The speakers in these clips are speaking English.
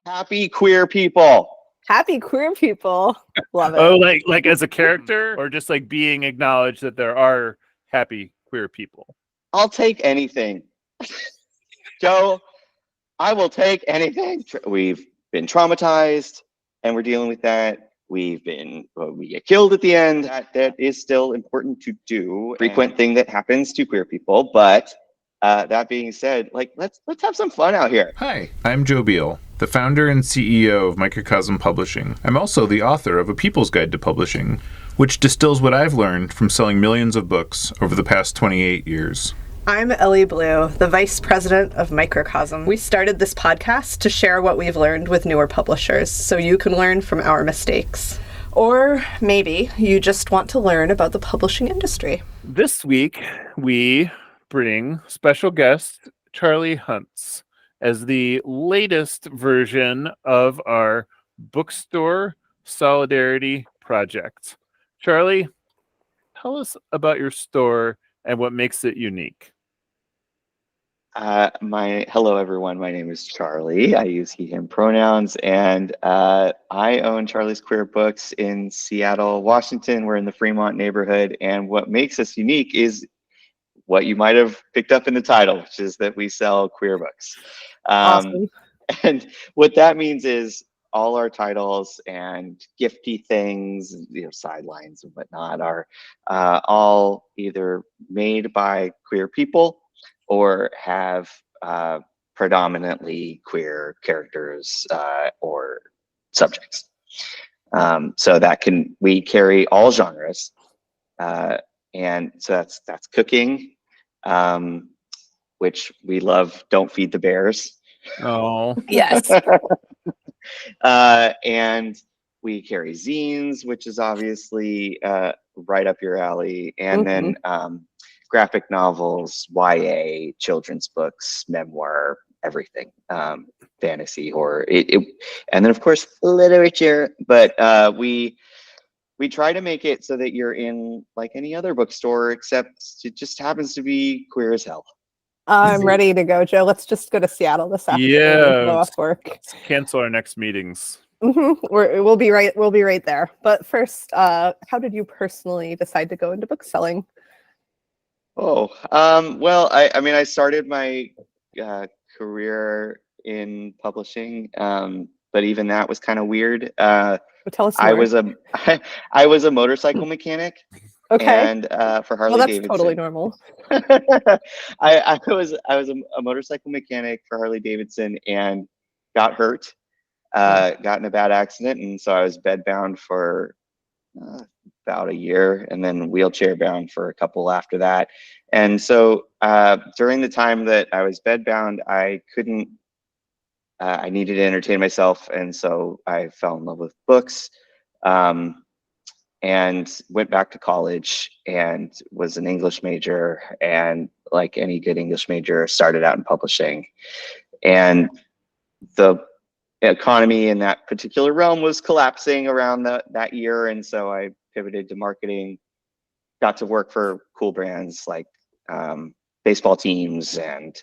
Happy queer people. Happy queer people. Love it. Oh, like as a character, or just like being acknowledged that there are happy queer people? I'll take anything. Joe, I will take anything. We've been traumatized and we're dealing with that. We get killed at the end. That is still important to do. Frequent thing that happens to queer people. But that being said, like let's have some fun out here. Hi, I'm Joe Beal, the founder and CEO of Microcosm Publishing. I'm also the author of A People's Guide to Publishing, which distills what I've learned from selling millions of books over the past 28 years. I'm Ellie Blue, the vice president of Microcosm. We started this podcast to share what we've learned with newer publishers, so you can learn from our mistakes. Or maybe you just want to learn about the publishing industry. This week, we bring special guest Charlie Huntz as the latest version of our Bookstore Solidarity Project. Charlie, tell us about your store and what makes it unique. Hello everyone. My name is Charlie. I use he, him pronouns, and I own Charlie's Queer Books in Seattle, Washington. We're in the Fremont neighborhood, and what makes us unique is what you might have picked up in the title, which is that we sell queer books. Awesome. And what that means is all our titles and gifty things, sidelines and whatnot, are all either made by queer people or have predominantly queer characters or subjects. So we carry all genres, and so that's cooking, which we love. Don't feed the bears. Oh, Yes. And we carry zines, which is obviously right up your alley, and then graphic novels, YA, children's books, memoir, everything, fantasy, horror, and then of course literature. But we try to make it so that you're in like any other bookstore, except it just happens to be queer as hell. I'm ready to go, Joe. Let's just go to Seattle this afternoon. Yeah. Go off work. let's cancel our next meetings. We'll be right there. But first, how did you personally decide to go into bookselling? Well, I started my career in publishing, but even that was kind of weird. Tell us more. I was a motorcycle mechanic. Okay. And for Harley that's Davidson. Totally normal. I was a motorcycle mechanic for Harley Davidson and got hurt, got in a bad accident, and so I was bedbound for about a year, and then wheelchair bound for a couple after that. And so during the time that I was bedbound, I needed to entertain myself, and so I fell in love with books. And went back to college and was an English major, and like any good English major, started out in publishing. And the economy in that particular realm was collapsing around that year, and so I pivoted to marketing, got to work for cool brands like baseball teams and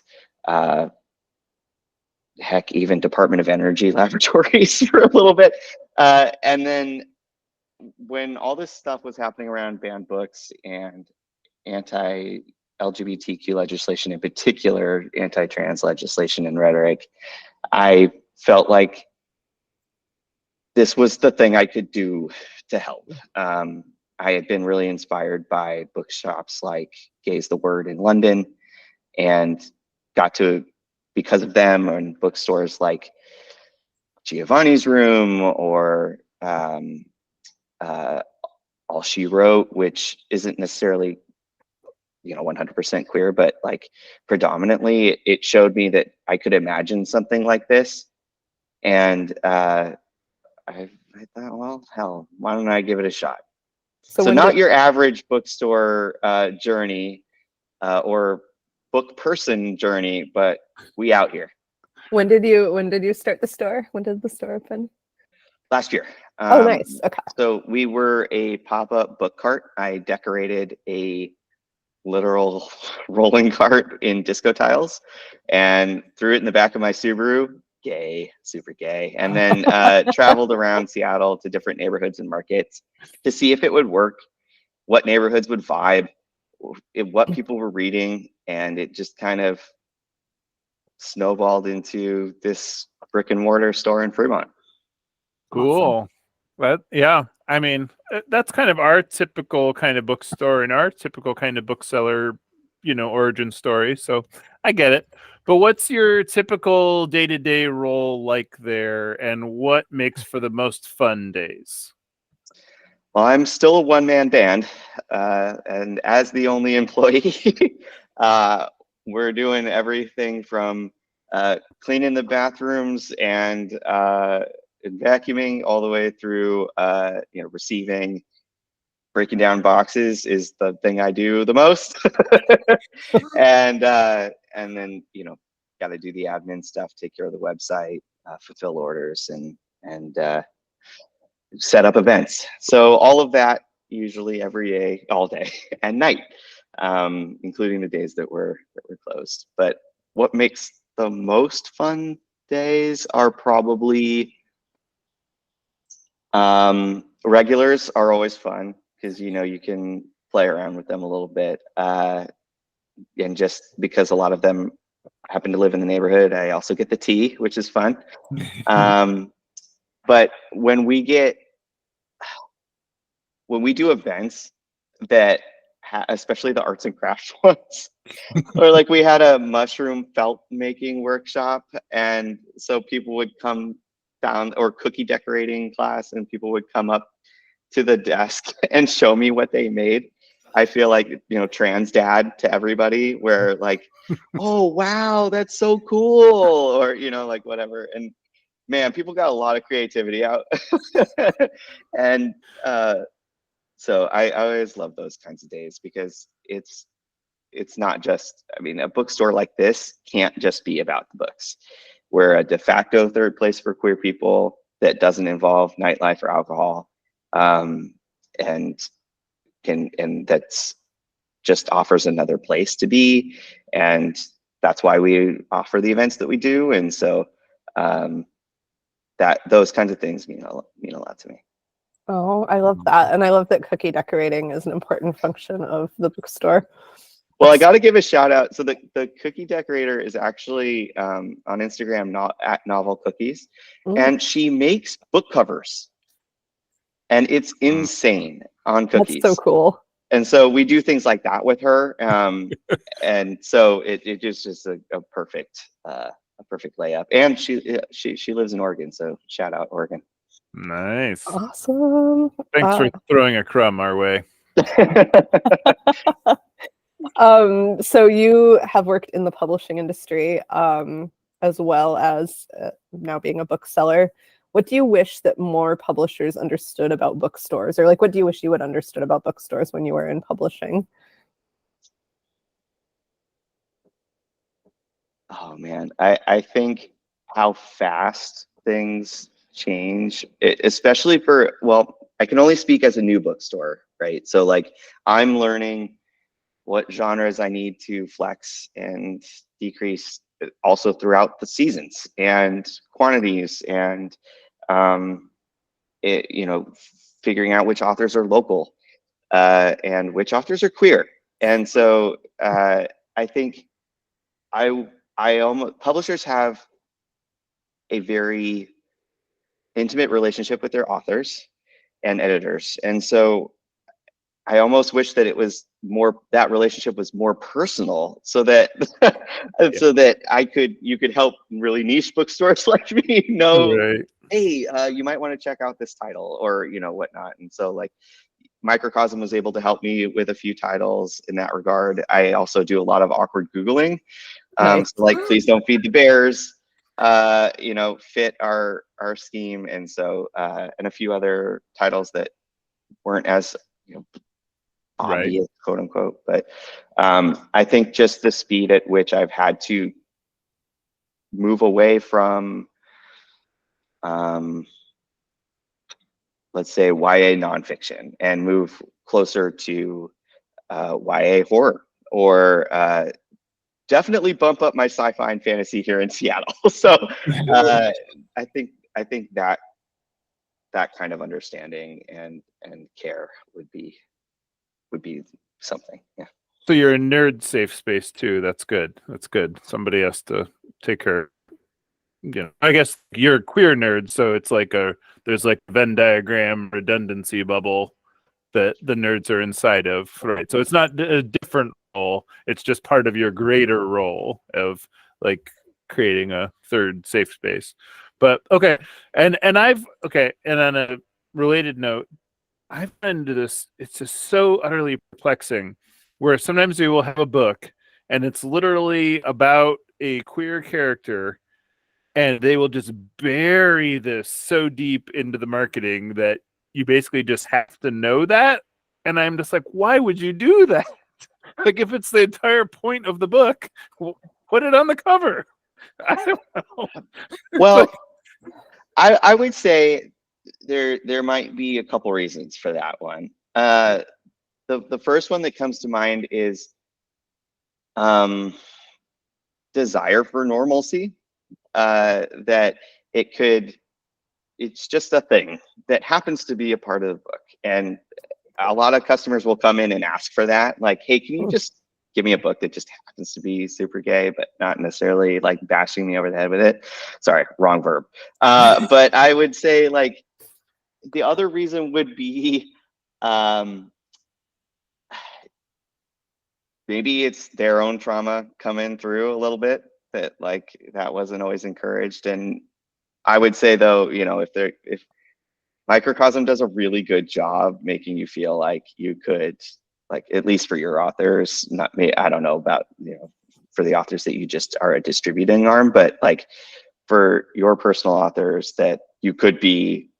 heck, even Department of Energy laboratories for a little bit. And then when all this stuff was happening around banned books and anti-LGBTQ legislation, in particular anti-trans legislation and rhetoric, I felt like this was the thing I could do to help. I had been really inspired by bookshops like Gay's the Word in London, and got to, because of them, and bookstores like Giovanni's Room or All She Wrote, which isn't necessarily 100% queer, but like predominantly, it showed me that I could imagine something like this. And I thought, well, hell, why don't I give it a shot? So not your average bookstore journey or book person journey, but we out here. When did you start the store? When did the store open? Last year. Oh, nice. Okay. So we were a pop-up book cart. I decorated a literal rolling cart in disco tiles and threw it in the back of my Subaru, gay, super gay, and then traveled around Seattle to different neighborhoods and markets to see if it would work, what neighborhoods would vibe, what people were reading, and it just kind of snowballed into this brick and mortar store in Fremont. Cool. But yeah, I mean, that's kind of our typical kind of bookstore and our typical kind of bookseller, origin story. So I get it. But what's your typical day-to-day role like there, and what makes for the most fun days? Well, I'm still a one-man band, and as the only employee, we're doing everything from cleaning the bathrooms and vacuuming all the way through, receiving. Breaking down boxes is the thing I do the most, and then got to do the admin stuff, take care of the website, fulfill orders, and set up events. So all of that usually every day, all day and night, including the days that we're closed. But what makes the most fun days are probably regulars are always fun because you can play around with them a little bit, and just because a lot of them happen to live in the neighborhood, I also get the tea, which is fun. But when we do events that especially the arts and crafts ones, or like we had a mushroom felt making workshop, and so people would come down, or cookie decorating class, and people would come up to the desk and show me what they made. I feel like trans dad to everybody, where like, oh wow, that's so cool, or like whatever. And man, people got a lot of creativity out. And so I always love those kinds of days, because it's not just, a bookstore like this can't just be about the books. We're a de facto third place for queer people that doesn't involve nightlife or alcohol, and that's just offers another place to be, and that's why we offer the events that we do. And so that those kinds of things mean a lot to me. Oh, I love that. And I love that cookie decorating is an important function of the bookstore. Well, I got to give a shout out. So the cookie decorator is actually on Instagram, not at Novel Cookies, and she makes book covers, and it's insane on cookies. That's so cool. And so we do things like that with her, and so it is just a perfect layup. And she lives in Oregon, so shout out Oregon. Nice. Awesome. Thanks for throwing a crumb our way. So you have worked in the publishing industry, as well as now being a bookseller. What do you wish that more publishers understood about bookstores, or like what do you wish you had understood about bookstores when you were in publishing? Oh man, I think how fast things change, especially I can only speak as a new bookstore, right? So like I'm learning what genres I need to flex and decrease also throughout the seasons and quantities, and figuring out which authors are local and which authors are queer. And so I think publishers have a very intimate relationship with their authors and editors, and so I almost wish that that relationship was more personal, so that you could help really niche bookstores like me know, Right. hey, you might want to check out this title, or whatnot. And so like Microcosm was able to help me with a few titles in that regard. I also do a lot of awkward Googling. Nice. So like Please Don't Feed the Bears, fit our scheme. And so, and a few other titles that weren't as, obvious, right, quote unquote. But I think just the speed at which I've had to move away from, let's say, YA nonfiction, and move closer to YA horror, or definitely bump up my sci-fi and fantasy here in Seattle. So I think that kind of understanding and care would be something. Yeah. So you're a nerd safe space too. That's good. That's good. Somebody has to take care. I guess you're a queer nerd, so it's like there's like a Venn diagram redundancy bubble that the nerds are inside of, right? So it's not a different role. It's just part of your greater role of like creating a third safe space. But okay, and on a related note, I've been into this. It's just so utterly perplexing, where sometimes we will have a book, and it's literally about a queer character, and they will just bury this so deep into the marketing that you basically just have to know that. And I'm just like, why would you do that? Like, if it's the entire point of the book, put it on the cover. I don't know. Well, I would say there might be a couple reasons for that one. The first one that comes to mind is desire for normalcy. That it's just a thing that happens to be a part of the book, and a lot of customers will come in and ask for that, like, hey, can you just give me a book that just happens to be super gay, but not necessarily like bashing me over the head with it. Sorry, wrong verb. But I would say, like, the other reason would be maybe it's their own trauma coming through a little bit, that like that wasn't always encouraged. And I would say, though, if Microcosm does a really good job making you feel like you could, like, at least for your authors, not me, I don't know about, for the authors that you just are a distributing arm, but like for your personal authors, that you could be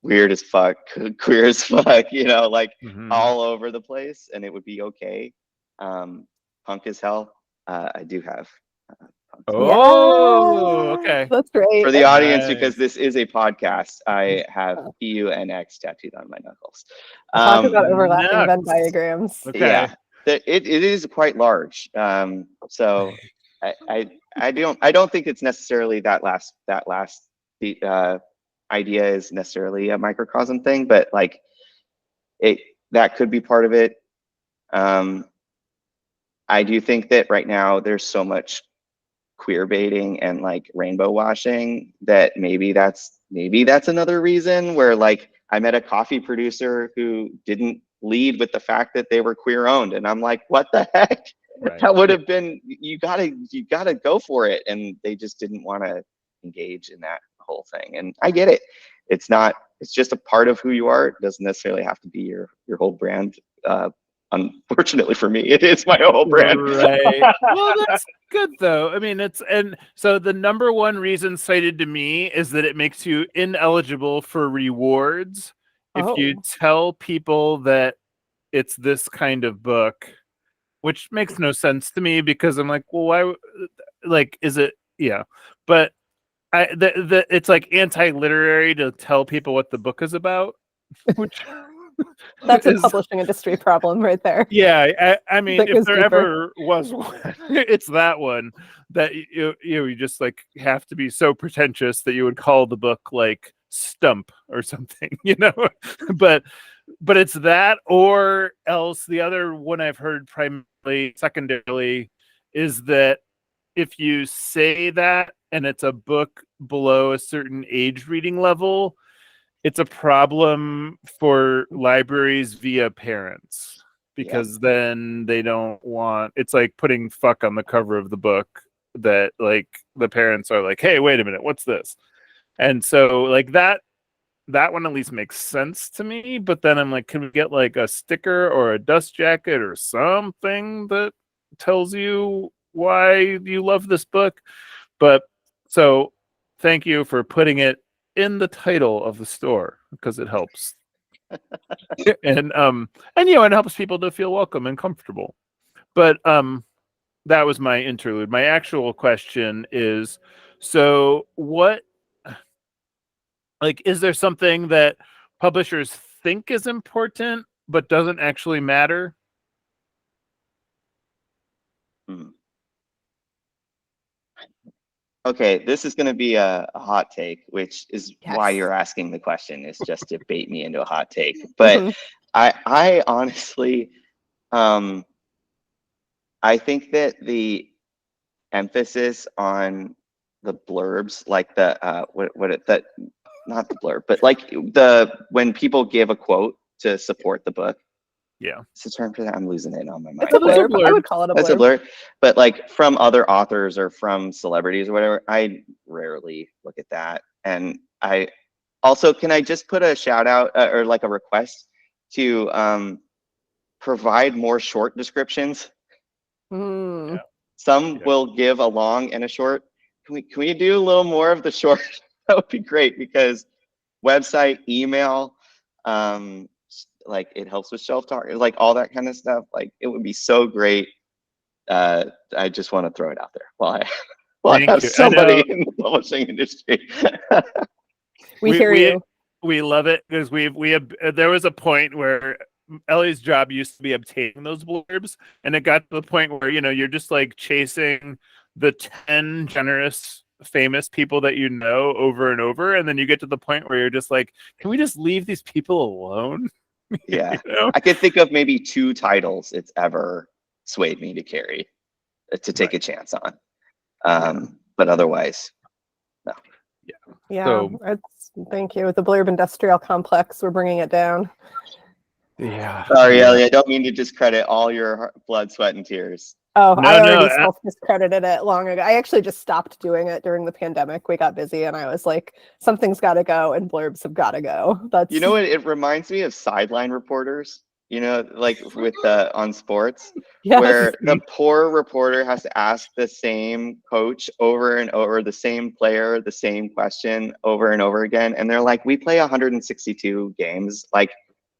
weird as fuck, queer as fuck, like all over the place, and it would be okay. Punk as hell. I do have Okay. That's great. for the audience, because Nice. this is a podcast, I have PUNX tattooed on my knuckles. Talk about overlapping nuts. Venn diagrams. Okay. Yeah, it is quite large. So I don't think it's necessarily that last idea is necessarily a microcosm thing, but like that could be part of it. I do think that right now there's so much queer baiting and like rainbow washing that maybe that's another reason, where like I met a coffee producer who didn't lead with the fact that they were queer owned, and I'm like, what the heck? Right. That would have been, you gotta go for it, and they just didn't want to engage in that whole thing. And I get it. It's just a part of who you are. It doesn't necessarily have to be your whole brand. Unfortunately for me, it is my whole brand. Right. Well, that's good though. I mean, and so the number one reason cited to me is that it makes you ineligible for rewards if you tell people that it's this kind of book, which makes no sense to me, because I'm like, well, why? Like, is it? Yeah, but it's like anti-literary to tell people what the book is about, which. That's a publishing industry problem right there. Yeah, I mean, That if goes there deeper. ever was one, it's that one, that you just like have to be so pretentious that you would call the book like Stump or something, but it's that, or else the other one I've heard primarily secondarily is that if you say that and it's a book below a certain age reading level, it's a problem for libraries via parents, because then they don't want, it's like putting fuck on the cover of the book, that like the parents are like, hey, wait a minute, what's this? And so like that one at least makes sense to me. But then I'm like, can we get like a sticker or a dust jacket or something that tells you why you love this book? But so thank you for putting it in the title of the store, because it helps. and it helps people to feel welcome and comfortable. But that was my interlude. My actual question is, so what, like, is there something that publishers think is important but doesn't actually matter? Okay, this is going to be a hot take, which is why Yes. you're asking the question, is just to bait me into a hot take. But I honestly, um, I think that the emphasis on the blurbs, like the not the blurb, but like when people give a quote to support the book. Yeah. It's a term for that. I'm losing it on my mind. It's a That's a blurb. I blurb. would call it a That's a blurb. blurb. But like from other authors or from celebrities or whatever, I rarely look at that. And I also, can I just put a shout out or like a request to provide more short descriptions? Mm. Some Yeah. will give a long and a short. Can we do a little more of the short? That would be great, because website, email, like it helps with shelf talk, like all that kind of stuff. Like it would be so great. I just want to throw it out there while I Thank have you. I somebody know. in the publishing industry. We hear you. We love it because we have. There was a point where Ellie's job used to be obtaining those blurbs, and it got to the point where you're just like chasing the 10 generous, famous people that you know over and over, and then you get to the point where you're just like, can we just leave these people alone? Yeah, You know? I could think of maybe 2 titles it's ever swayed me to carry, to take a chance on. But otherwise, no. Yeah, So thank you. The Blurb Industrial Complex, we're bringing it down. yeah. Sorry, Ellie, I don't mean to discredit all your blood, sweat, and tears. Oh, No, I no, already self-discredited it long ago. I actually just stopped doing it during the pandemic. We got busy and I was like, something's got to go and blurbs have got to go. That's You know what? It reminds me of sideline reporters, like with on sports, yes. where the poor reporter has to ask the same coach over and over, the same player, the same question over and over again. And they're like, we play 162 games. Like,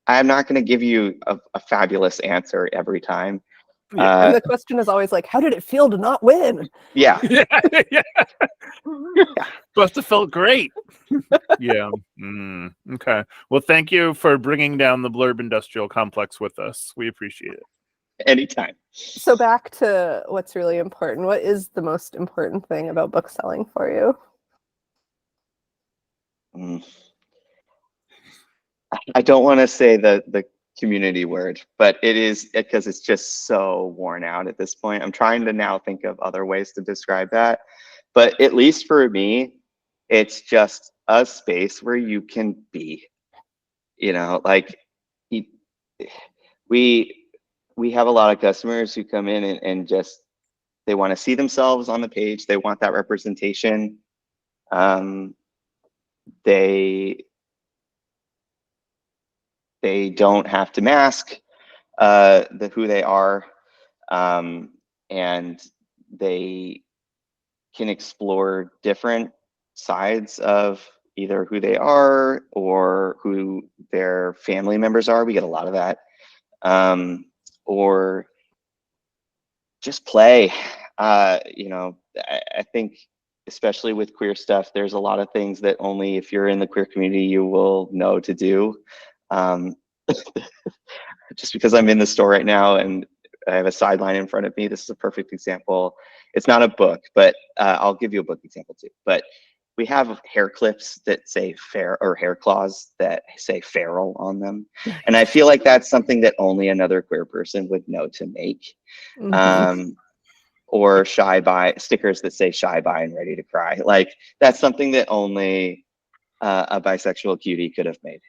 I'm not going to give you a fabulous answer every time. And the question is always like, how did it feel to not win? Yeah. Yeah. Must have felt great. Yeah. Okay. Well, thank you for bringing down the Blurb Industrial Complex with us. We appreciate it. Anytime. So back to what's really important. What is the most important thing about bookselling for you? I don't want to say the community word, but it is, because it's just so worn out at this point. I'm trying to now think of other ways to describe that. But at least for me, it's just a space where you can be, like we have a lot of customers who come in and just, they want to see themselves on the page. They want that representation. They don't have to mask who they are, and they can explore different sides of either who they are or who their family members are. We get a lot of that. Or just play. I think, especially with queer stuff, there's a lot of things that only if you're in the queer community you will know to do. Just because I'm in the store right now and I have a sideline in front of me, this is a perfect example. It's not a book, but I'll give you a book example too. But we have hair clips that say fair, or hair claws that say feral on them. And I feel like that's something that only another queer person would know to make. Or shy by stickers that say shy by and ready to cry. Like that's something that only a bisexual cutie could have made.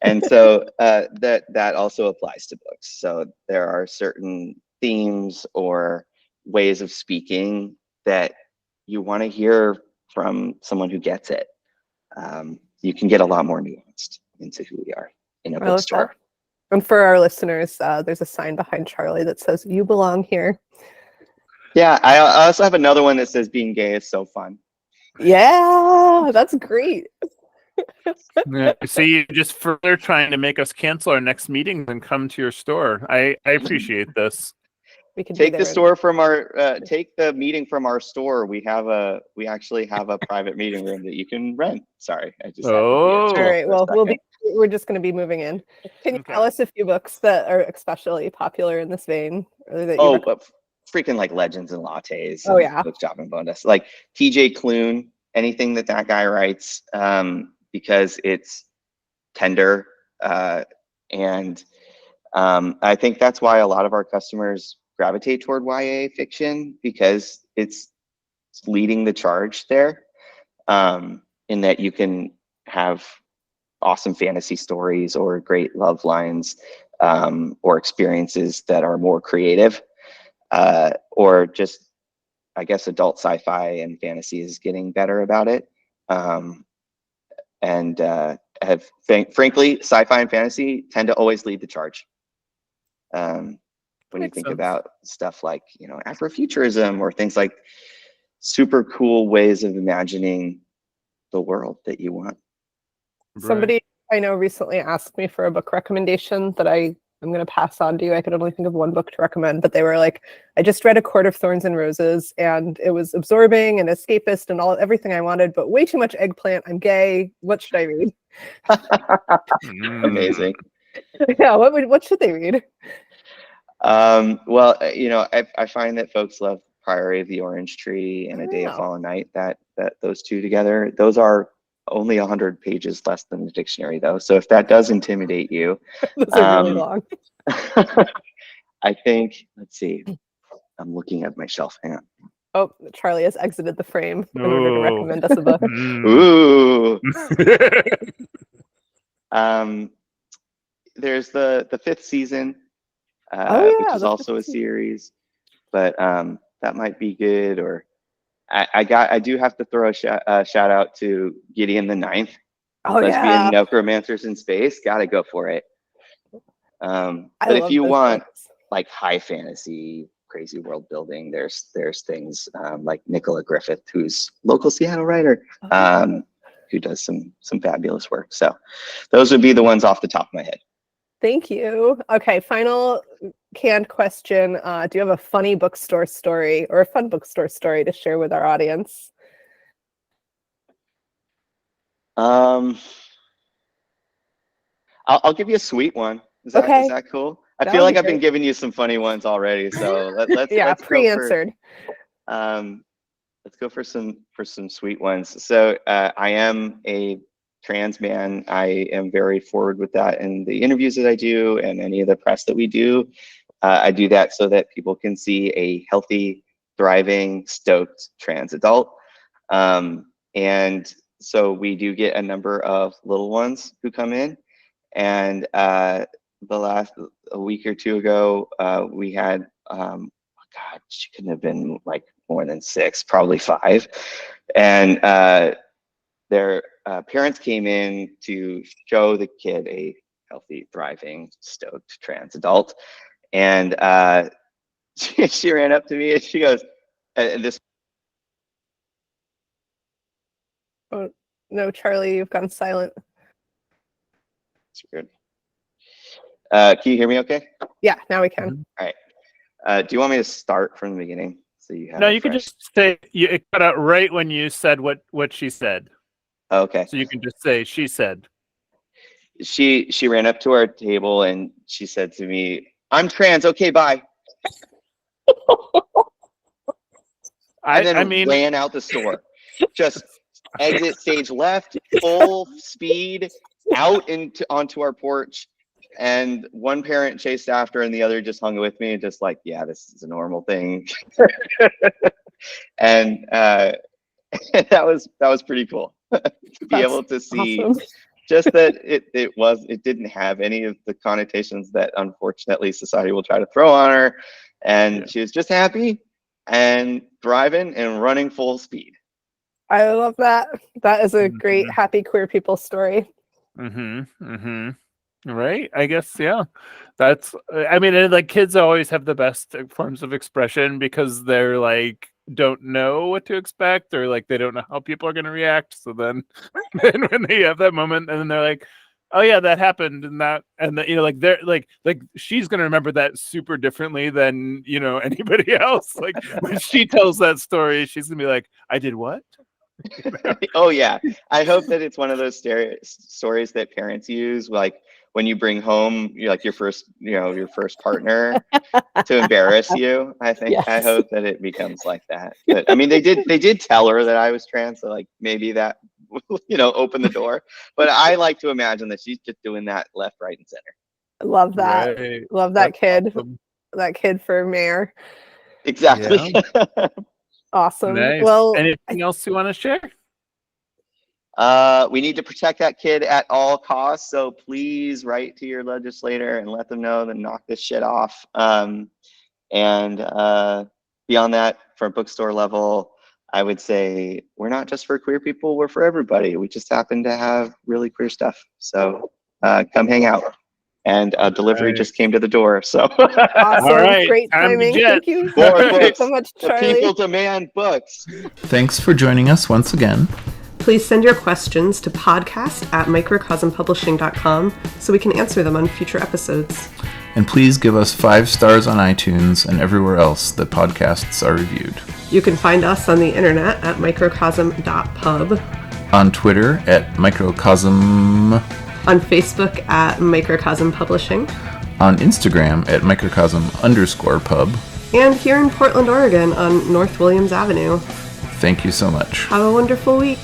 And so that also applies to books. So there are certain themes or ways of speaking that you want to hear from someone who gets it. You can get a lot more nuanced into who we are in a bookstore. And for our listeners, there's a sign behind Charlie that says, "You belong here." Yeah, I also have another one that says, "Being gay is so fun." Yeah, that's great. Yeah. See, you just further trying to make us cancel our next meeting and come to your store. I appreciate this. We can take the meeting from our store. We actually have a private meeting room that you can rent. Sorry, I just all right. Well, we're just going to be moving in. Can you tell us a few books that are especially popular in this vein? Or that freaking like Legends and Lattes. Oh, And yeah. Bookshop and Bonus. Like TJ Klune, anything that guy writes, because it's tender. And I think that's why a lot of our customers gravitate toward YA fiction, because it's leading the charge there, in that you can have awesome fantasy stories or great love lines, or experiences that are more creative, or just, I guess, adult sci-fi and fantasy is getting better about it. And frankly, sci-fi and fantasy tend to always lead the charge. When you Makes think sense. about stuff like, Afrofuturism or things like super cool ways of imagining the world that you want. Somebody I know recently asked me for a book recommendation that I'm going to pass on to you. I could only think of one book to recommend, but they were like, I just read A Court of Thorns and Roses, and it was absorbing and escapist and everything I wanted, but way too much eggplant. I'm gay. What should I read? Amazing. Yeah, what should they read? Well, I find that folks love Priory of the Orange Tree and A Day of Oh. Fallen Night, that those two together. Those are only 100 pages less than the dictionary, though. So if that does intimidate you, Those are really long. I think, let's see. I'm looking at my shelf. Hang on. Oh, Charlie has exited the frame in order to recommend us a book. Ooh. There's the fifth season, which is also a series, but that might be good. Or I do have to throw a shout out to Gideon the Ninth. Lesbian necromancers in space. Gotta go for it. But if you want like high fantasy, crazy world building, there's things like Nicola Griffith, who's local Seattle writer, who does some fabulous work. So those would be the ones off the top of my head. Thank you. Okay, final canned question. Do you have a funny bookstore story or a fun bookstore story to share with our audience? I'll give you a sweet one. Is that cool? I feel like I've been giving you some funny ones already, so let's pre-answered. Let's go for some sweet ones. So I am a trans man. I am very forward with that in the interviews that I do and any of the press that we do. I do that so that people can see a healthy, thriving, stoked trans adult. And so we do get a number of little ones who come in. And a week or two ago, we had, God, she couldn't have been like more than 6, probably 5. And their parents came in to show the kid a healthy, thriving, stoked trans adult. And she ran up to me and she goes, this. Oh, no, Charlie, you've gone silent. It's weird. Can you hear me okay? Yeah, now we can. All right. Do you want me to start from the beginning? So you have no, you can just say, it cut out right when you said what she said. Okay. So you can just say, she said. She ran up to our table and she said to me, I'm trans, okay, bye. And then ran out the store. Just exit stage left, full speed, out onto our porch. And one parent chased after and the other just hung with me, just like, yeah, this is a normal thing. And that was pretty cool to be able to see awesome. Just that it didn't have any of the connotations that unfortunately society will try to throw on her. And she was just happy and thriving and running full speed. I love that. That is a great happy queer people story. Right, I guess, yeah. That's, I mean, like, kids always have the best forms of expression because they're like don't know what to expect, or like they don't know how people are going to react. So then when they have that moment and then they're like, oh yeah, that happened, and like they're like she's going to remember that super differently than anybody else. Like when she tells that story, she's going to be like, I did what? Oh yeah, I hope that it's one of those stories that parents use, like when you bring home your first, your first partner to embarrass you. I Yes. hope that it becomes like that. But I mean, they did tell her that I was trans, so like maybe that opened the door. But I like to imagine that she's just doing that left, right, and center. Love that. Right. Love that That's kid. awesome. That kid for mayor. Exactly. Yeah. Awesome. Nice. Well, Anything else you want to share? We need to protect that kid at all costs. So please write to your legislator and let them know to knock this shit off. And beyond that, for bookstore level, I would say we're not just for queer people, we're for everybody. We just happen to have really queer stuff. So come hang out. And delivery just came to the door. So awesome. All right, Great time to timing. jet. Thank you more books. so much, The Charlie. people demand books. Thanks for joining us once again. Please send your questions to podcast@microcosmpublishing.com so we can answer them on future episodes. And please give us 5 stars on iTunes and everywhere else that podcasts are reviewed. You can find us on the internet at microcosm.pub, On Twitter at Microcosm. on Facebook at Microcosm Publishing, On Instagram at Microcosm_pub. and here in Portland, Oregon on North Williams Avenue. Thank you so much. Have a wonderful week.